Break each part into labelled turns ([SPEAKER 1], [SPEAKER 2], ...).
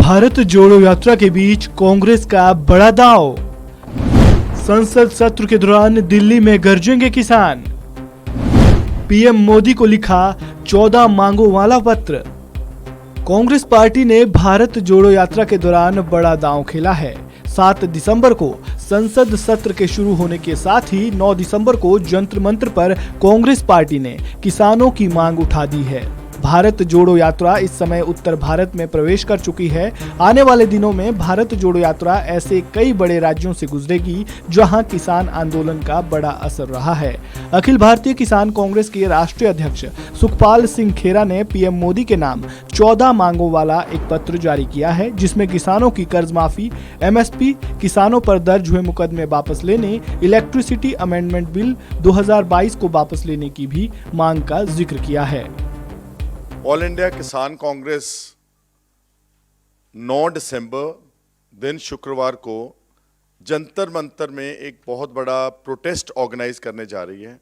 [SPEAKER 1] भारत जोड़ो यात्रा के बीच कांग्रेस का बड़ा दांव। संसद सत्र के दौरान दिल्ली में गरजेंगे किसान। पीएम मोदी को लिखा 14 मांगों वाला पत्र। कांग्रेस पार्टी ने भारत जोड़ो यात्रा के दौरान बड़ा दांव खेला है। 7 दिसंबर को संसद सत्र के शुरू होने के साथ ही 9 दिसंबर को जंतर मंतर पर कांग्रेस पार्टी ने किसानों की मांग उठा दी है। भारत जोड़ो यात्रा इस समय उत्तर भारत में प्रवेश कर चुकी है। आने वाले दिनों में भारत जोड़ो यात्रा ऐसे कई बड़े राज्यों से गुजरेगी जहां किसान आंदोलन का बड़ा असर रहा है। अखिल भारतीय किसान कांग्रेस के राष्ट्रीय अध्यक्ष सुखपाल सिंह खेरा ने पीएम मोदी के नाम 14 मांगों वाला एक पत्र जारी किया है, जिसमें किसानों की कर्ज माफी, एमएसपी, किसानों पर दर्ज हुए मुकदमे वापस लेने, इलेक्ट्रिसिटी अमेंडमेंट बिल 2022 को वापस लेने की भी मांग का जिक्र किया है।
[SPEAKER 2] ऑल इंडिया किसान कांग्रेस 9 दिसंबर दिन शुक्रवार को जंतर मंतर में एक बहुत बड़ा प्रोटेस्ट ऑर्गेनाइज करने जा रही है,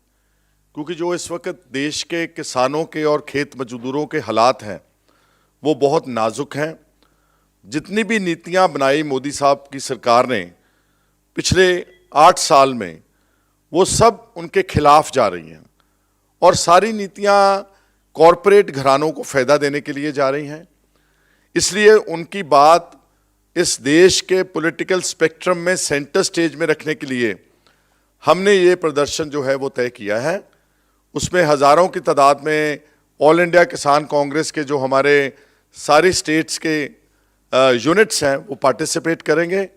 [SPEAKER 2] क्योंकि जो इस वक्त देश के किसानों के और खेत मजदूरों के हालात हैं वो बहुत नाजुक हैं। जितनी भी नीतियां बनाई मोदी साहब की सरकार ने पिछले 8 साल में, वो सब उनके खिलाफ जा रही हैं और सारी नीतियां कॉरपोरेट घरानों को फायदा देने के लिए जा रही हैं। इसलिए उनकी बात इस देश के पॉलिटिकल स्पेक्ट्रम में सेंटर स्टेज में रखने के लिए हमने ये प्रदर्शन जो है वो तय किया है। उसमें हज़ारों की तादाद में ऑल इंडिया किसान कांग्रेस के जो हमारे सारी स्टेट्स के यूनिट्स हैं वो पार्टिसिपेट करेंगे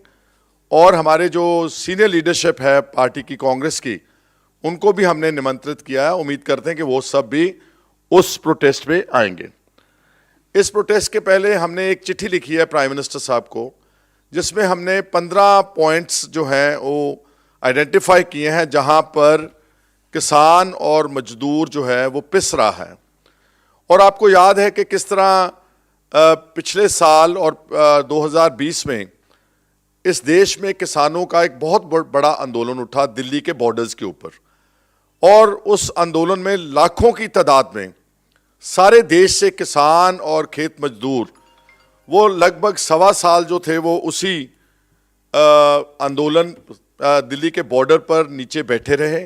[SPEAKER 2] और हमारे जो सीनियर लीडरशिप है पार्टी की, कांग्रेस की, उनको भी हमने निमंत्रित किया है। उम्मीद करते हैं कि वो सब भी उस प्रोटेस्ट में आएंगे। इस प्रोटेस्ट के पहले हमने एक चिट्ठी लिखी है प्राइम मिनिस्टर साहब को, जिसमें हमने 15 पॉइंट्स जो हैं वो आइडेंटिफाई किए हैं जहां पर किसान और मजदूर जो है वो पिस रहा है। और आपको याद है कि किस तरह पिछले साल और 2020 में इस देश में किसानों का एक बहुत बड़ा आंदोलन उठा दिल्ली के बॉर्डर्स के ऊपर, और उस आंदोलन में लाखों की तादाद में सारे देश से किसान और खेत मजदूर वो लगभग 1.25 साल जो थे वो उसी आंदोलन दिल्ली के बॉर्डर पर नीचे बैठे रहे।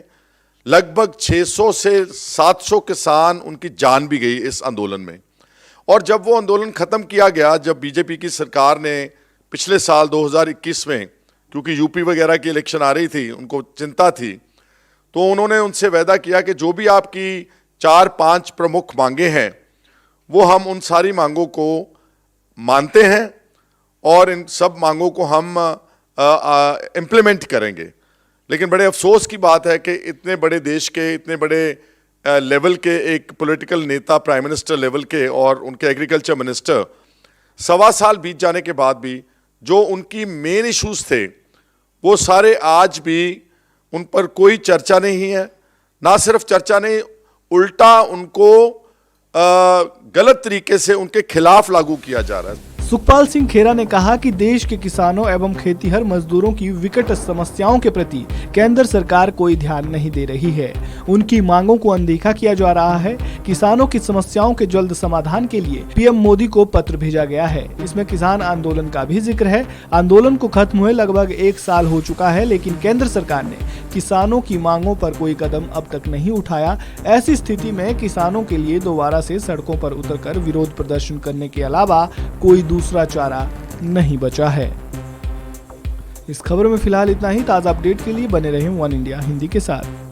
[SPEAKER 2] लगभग 600 से 700 किसान, उनकी जान भी गई इस आंदोलन में। और जब वो आंदोलन ख़त्म किया गया, जब बीजेपी की सरकार ने पिछले साल 2021 में, क्योंकि यूपी वगैरह की इलेक्शन आ रही थी, उनको चिंता थी, तो उन्होंने उनसे वादा किया कि जो भी आपकी 4-5 प्रमुख मांगे हैं वो हम उन सारी मांगों को मानते हैं और इन सब मांगों को हम इम्प्लीमेंट करेंगे। लेकिन बड़े अफसोस की बात है कि इतने बड़े देश के, इतने बड़े लेवल के एक पॉलिटिकल नेता, प्राइम मिनिस्टर लेवल के, और उनके एग्रीकल्चर मिनिस्टर 1.25 साल बीत जाने के बाद भी जो उनकी मेन इश्यूज थे वो सारे आज भी उन पर कोई चर्चा नहीं है। ना सिर्फ चर्चा नहीं, उल्टा उनको गलत तरीके से उनके खिलाफ लागू किया जा रहा है।
[SPEAKER 1] सुखपाल सिंह खेरा ने कहा कि देश के किसानों एवं खेतीहर मजदूरों की विकट समस्याओं के प्रति केंद्र सरकार कोई ध्यान नहीं दे रही है। उनकी मांगों को अनदेखा किया जा रहा है। किसानों की समस्याओं के जल्द समाधान के लिए पीएम मोदी को पत्र भेजा गया है। इसमें किसान आंदोलन का भी जिक्र है। आंदोलन को खत्म हुए लगभग 1 साल हो चुका है, लेकिन केंद्र सरकार ने किसानों की मांगों पर कोई कदम अब तक नहीं उठाया। ऐसी स्थिति में किसानों के लिए दोबारा से सड़कों पर उतरकर विरोध प्रदर्शन करने के अलावा कोई दूसरा चारा नहीं बचा है। इस खबर में फिलहाल इतना ही। ताज़ा अपडेट के लिए बने रहें वन इंडिया हिंदी के साथ।